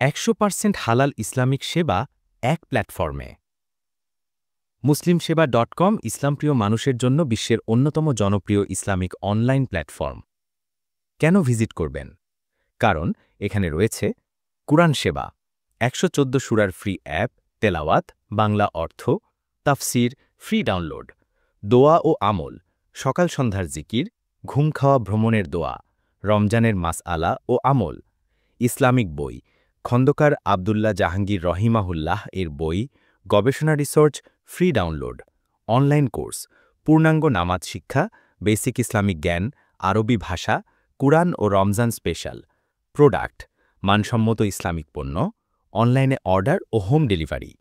100% হালাল ইসলামিক সেবা এক প্ল্যাটফর্মে। muslimseba.com ইসলামপ্রিয় মানুষের জন্য বিশ্বের অন্যতম জনপ্রিয় ইসলামিক অনলাইন প্ল্যাটফর্ম। কেন ভিজিট করবেন? কারণ এখানে রয়েছে কুরআন সেবা, 114 সূরার ফ্রি অ্যাপ, তেলাওয়াত, বাংলা অর্থ, তাফসির, ফ্রি ডাউনলোড, দোয়া ও আমল, সকাল সন্ধ্যার জিকির, ঘুম খাওয়া ভ্রমণের দোয়া, রমজানের মাসআলা ও আমল, ইসলামিক বই, খন্দকার আবদুল্লাহ জাহাঙ্গীর রহিমাহুল্লাহ এর বই, গবেষণা research, free download, online course, পূর্ণাঙ্গ নামাজ শিক্ষা, বেসিক ইসলামিক জ্ঞান, আরবি ভাষা, কুরআন ও রমজান স্পেশাল, প্রোডাক্ট, মানসম্মত ইসলামিক পণ্য, অনলাইনে অর্ডার ও হোম ডেলিভারি,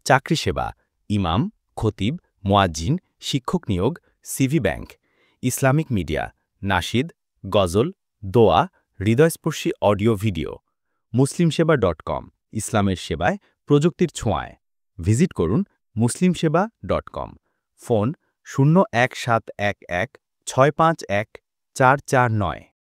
চাকরি সেবা, ইমাম, খতিব, মুয়াজ্জিন, শিক্ষক নিয়োগ, সিভি ব্যাংক, ইসলামিক মিডিয়া, নাশিদ, গজল, দোয়া, হৃদয়স্পর্শী অডিও ভিডিও। muslimseba.com ইসলামের সেবায় প্রযুক্তির ছোঁয়ায়। ভিজিট করুন muslimseba.com। ফোন 01711 651 449।